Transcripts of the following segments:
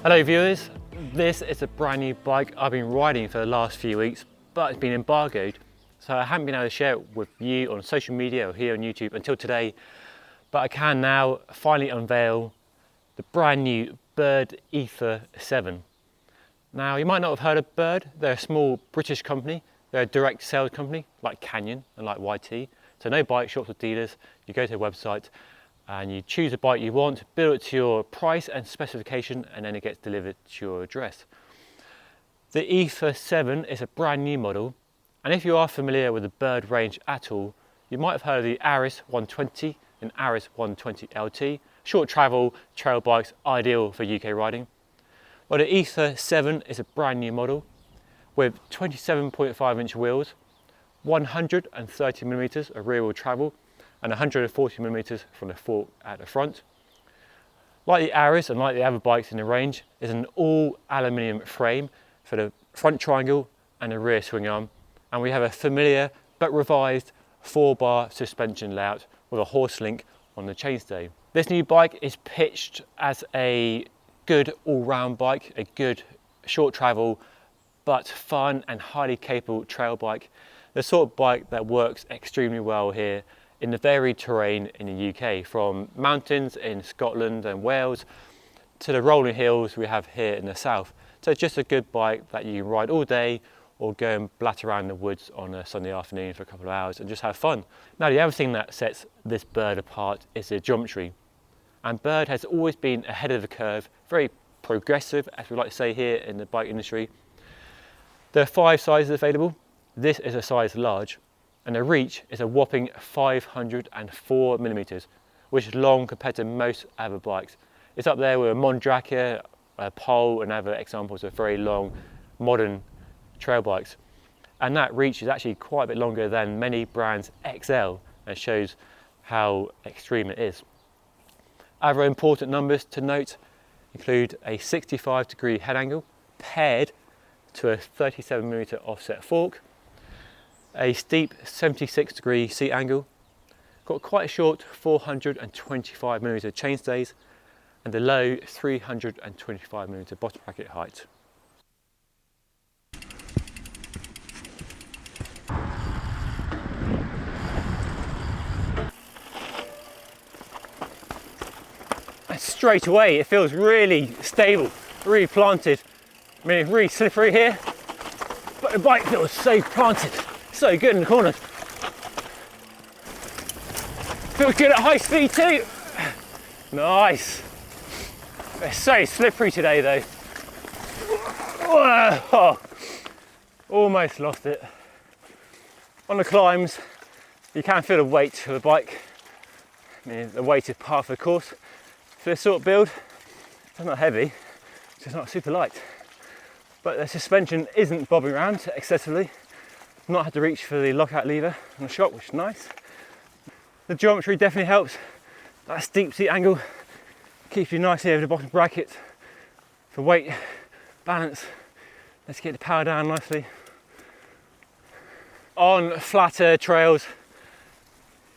Hello viewers, this is a brand new bike I've been riding for the last few weeks, but it's been embargoed, so I haven't been able to share it with you on social media or here on YouTube until today, but I can now finally unveil the brand new Bird Aether 7. Now you might not have heard of Bird. They're a small British company. They're a direct sales company like Canyon and like YT, so no bike shops or dealers. You go to their website and you choose a bike you want, build it to your price and specification, and then it gets delivered to your address. The Aether 7 is a brand new model, and if you are familiar with the Bird range at all, you might have heard of the Aris 120 and Aris 120 LT, short travel trail bikes ideal for UK riding. Well, the Aether 7 is a brand new model with 27.5-inch wheels, 130mm of rear wheel travel, and 140mm from the fork at the front. Like the Aris and like the other bikes in the range, is an all aluminium frame for the front triangle and the rear swing arm, and we have a familiar but revised 4-bar suspension layout with a horse link on the chainstay. This new bike is pitched as a good all-round bike, a good short travel but fun and highly capable trail bike, the sort of bike that works extremely well here in the varied terrain in the UK, from mountains in Scotland and Wales to the rolling hills we have here in the south. So it's just a good bike that you can ride all day or go and blat around the woods on a Sunday afternoon for a couple of hours and just have fun. Now the other thing that sets this Bird apart is the geometry. And Bird has always been ahead of the curve, very progressive, as we like to say here in the bike industry. There are 5 sizes available. This is a size large, and the reach is a whopping 504mm, which is long compared to most other bikes. It's up there with a Mondraker, a Pole, and other examples of very long modern trail bikes. And that reach is actually quite a bit longer than many brands XL, and shows how extreme it is. Other important numbers to note include a 65-degree head angle paired to a 37mm offset fork, a steep 76-degree seat angle, got quite a short 425mm chainstays, and a low 325mm bottom bracket height. And straight away it feels really stable, really planted. I mean, it's really slippery here, but the bike feels so planted. So good in the corners. Feels good at high speed too. Nice. It's so slippery today though. Whoa. Almost lost it. On the climbs, you can feel the weight of the bike. I mean, the weight is part of the course. For this sort of build, it's not heavy, it's just not super light. But the suspension isn't bobbing around excessively. Not had to reach for the lockout lever on the shock, which is nice. The geometry definitely helps. That steep seat angle keeps you nicely over the bottom bracket for weight, balance. Let's get the power down nicely. On flatter trails,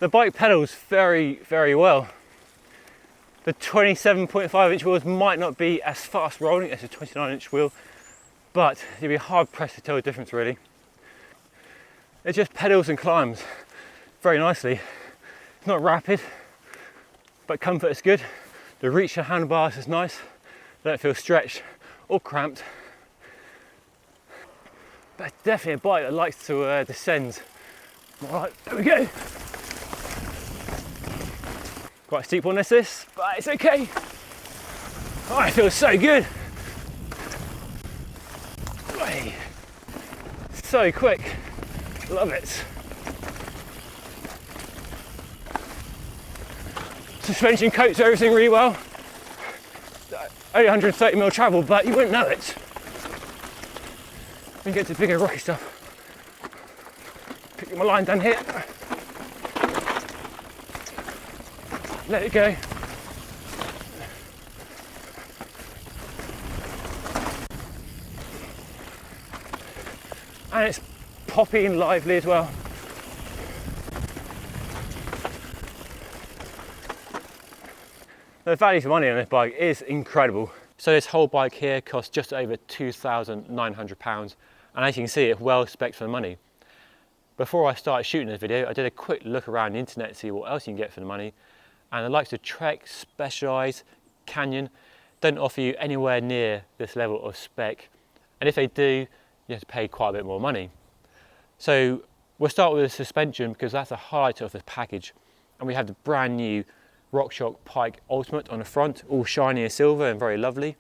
the bike pedals very, very well. The 27.5-inch wheels might not be as fast rolling as a 29-inch wheel, but you'd be hard pressed to tell the difference really. It just pedals and climbs very nicely. It's not rapid, but comfort is good. The reach of handlebars is nice. They don't feel stretched or cramped. But it's definitely a bike that likes to descend. All right, there we go. Quite a steep one this, but it's okay. Oh, it feels so good. So quick. Love it. Suspension coats everything really well. Only 130mm travel, but you wouldn't know it. When you get to bigger rocky stuff. Pick my line down here. Let it go. And it's poppy and lively as well. The value for money on this bike is incredible. So this whole bike here costs just over £2,900, and as you can see, it's well spec'd for the money. Before I started shooting this video, I did a quick look around the internet to see what else you can get for the money, and the likes of Trek, Specialized, Canyon don't offer you anywhere near this level of spec, and if they do, you have to pay quite a bit more money. So we'll start with the suspension because that's the highlight of the package, and we have the brand new RockShox Pike Ultimate on the front, all shiny and silver and very lovely.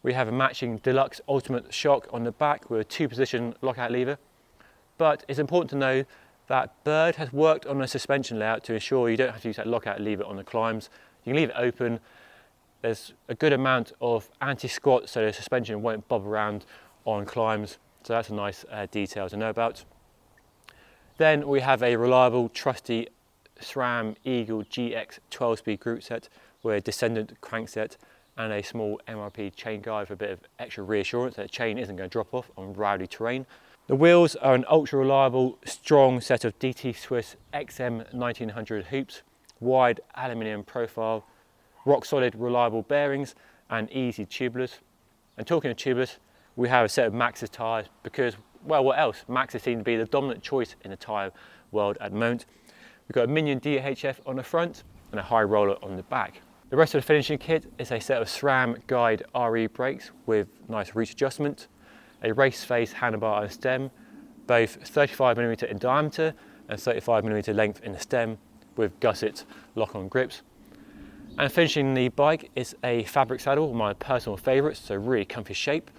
We have a matching Deluxe Ultimate shock on the back with a 2-position lockout lever, but it's important to know that Bird has worked on the suspension layout to ensure you don't have to use that lockout lever on the climbs. You can leave it open. There's a good amount of anti-squat so the suspension won't bob around on climbs, so that's a nice detail to know about. Then we have a reliable, trusty SRAM Eagle GX 12-speed group set with a descendant crankset and a small MRP chain guide for a bit of extra reassurance that the chain isn't going to drop off on rowdy terrain. The wheels are an ultra reliable, strong set of DT Swiss XM 1900 hoops, wide aluminium profile, rock solid reliable bearings and easy tubeless. And talking of tubeless, we have a set of Maxxis tyres because, well, what else? Maxxis seem to be the dominant choice in the tyre world at the moment. We've got a Minion DHF on the front and a high roller on the back. The rest of the finishing kit is a set of SRAM Guide RE brakes with nice reach adjustment, a race face handlebar and stem, both 35mm in diameter and 35mm length in the stem with gusset lock-on grips. And finishing the bike is a fabric saddle, my personal favourites, so really comfy shape,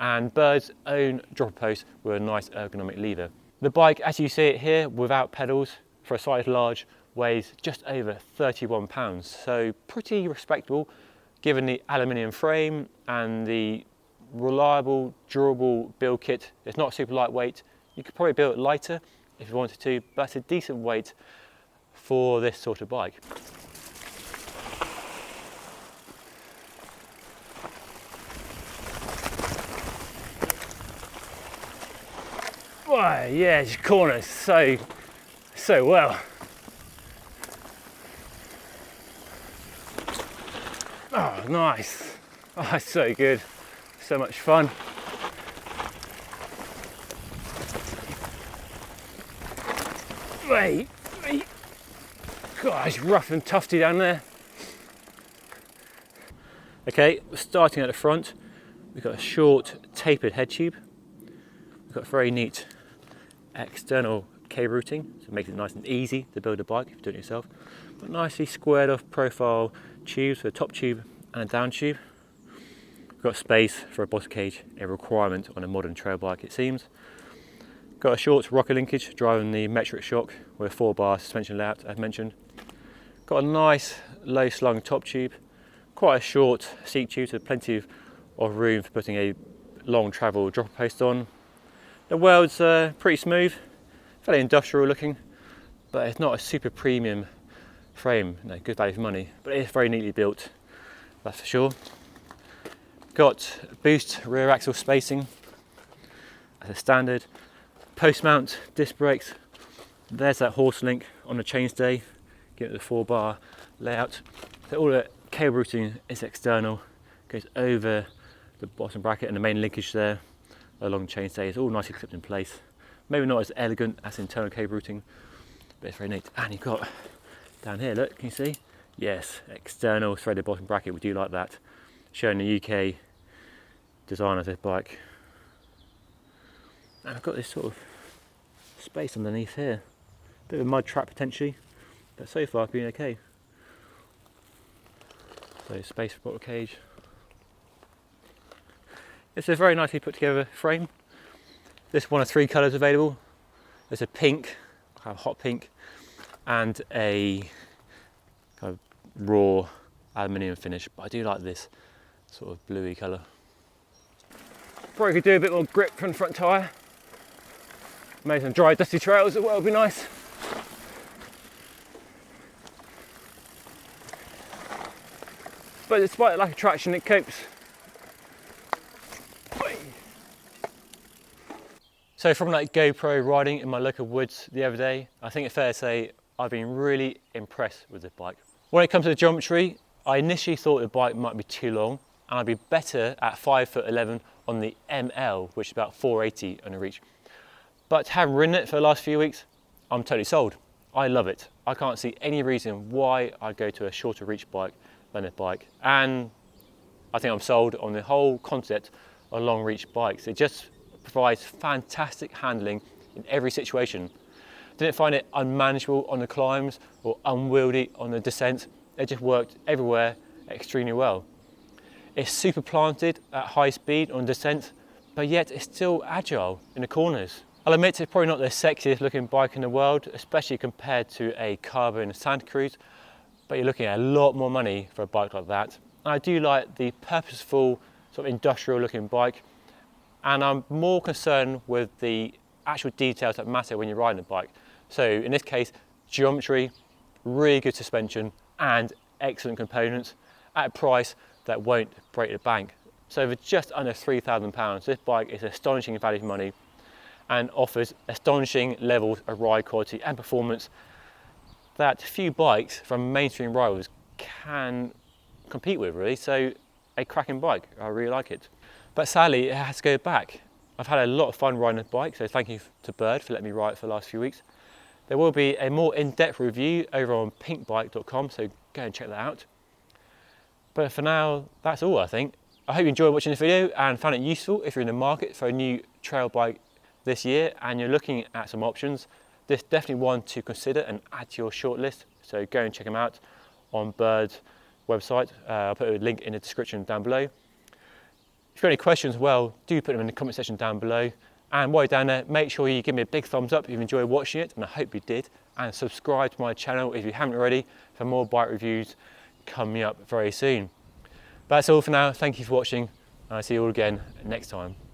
and Bird's own dropper post with a nice ergonomic lever. The bike, as you see it here, without pedals, for a size large, weighs just over 31 pounds, so pretty respectable given the aluminium frame and the reliable, durable build kit. It's not super lightweight. You could probably build it lighter if you wanted to, but it's a decent weight for this sort of bike. Wow, yeah, this corner so well. Oh, nice. Oh, it's so good. So much fun. Wait. God, it's rough and tufty down there. Okay, starting at the front, we've got a short tapered head tube. We've got very neat external cable routing, so it makes it nice and easy to build a bike if you do it yourself. But nicely squared off profile tubes for a top tube and a down tube. We've got space for a bottom cage, a requirement on a modern trail bike it seems. Got a short rocker linkage driving the metric shock with a 4-bar suspension layout as mentioned. Got a nice low slung top tube, quite a short seat tube, so plenty of room for putting a long travel dropper post on. The weld's pretty smooth, fairly industrial looking, but it's not a super premium frame, no, good value for money, but it is very neatly built, that's for sure. Got boost rear axle spacing as a standard, post mount disc brakes, there's that horse link on the chainstay, give it the 4-bar layout. So all the cable routing is external, goes over the bottom bracket and the main linkage there along the chainstay. It's all nicely clipped in place. Maybe not as elegant as internal cable routing, but it's very neat. And you've got down here, look, can you see? Yes, external threaded bottom bracket, we do like that. Showing the UK design of this bike. And I've got this sort of space underneath here. Bit of a mud trap potentially, but so far it's been okay. So space for bottle cage. It's a very nicely put together frame. This one of 3 colours available. There's a pink, kind of hot pink, and a kind of raw aluminium finish, but I do like this sort of bluey colour. Probably could do a bit more grip from the front tyre. Maybe some dry dusty trails as well would be nice. But despite the lack of traction, it copes. So from that GoPro riding in my local woods the other day, I think it's fair to say I've been really impressed with this bike. When it comes to the geometry, I initially thought the bike might be too long and I'd be better at 5'11" on the ML, which is about 480 on a reach. But having ridden it for the last few weeks, I'm totally sold. I love it. I can't see any reason why I'd go to a shorter reach bike than a bike. And I think I'm sold on the whole concept of long reach bikes. It just provides fantastic handling in every situation. Didn't find it unmanageable on the climbs or unwieldy on the descent. It just worked everywhere extremely well. It's super planted at high speed on descent, but yet it's still agile in the corners. I'll admit it's probably not the sexiest looking bike in the world, especially compared to a carbon Santa Cruz, but you're looking at a lot more money for a bike like that. And I do like the purposeful, sort of industrial looking bike, and I'm more concerned with the actual details that matter when you're riding a bike. So in this case, geometry, really good suspension, and excellent components at a price that won't break the bank. So for just under £3,000, this bike is astonishing value for money and offers astonishing levels of ride quality and performance that few bikes from mainstream rivals can compete with, really. So a cracking bike, I really like it. But sadly, it has to go back. I've had a lot of fun riding this bike, so thank you to Bird for letting me ride it for the last few weeks. There will be a more in-depth review over on pinkbike.com, so go and check that out. But for now, that's all I think. I hope you enjoyed watching this video and found it useful. If you're in the market for a new trail bike this year and you're looking at some options, this is definitely one to consider and add to your shortlist. So go and check them out on Bird's website. I'll put a link in the description down below. If you've got any questions, well, do put them in the comment section down below. And while you're down there, make sure you give me a big thumbs up if you've enjoyed watching it, and I hope you did. And subscribe to my channel if you haven't already for more bike reviews coming up very soon. But that's all for now. Thank you for watching, and I'll see you all again next time.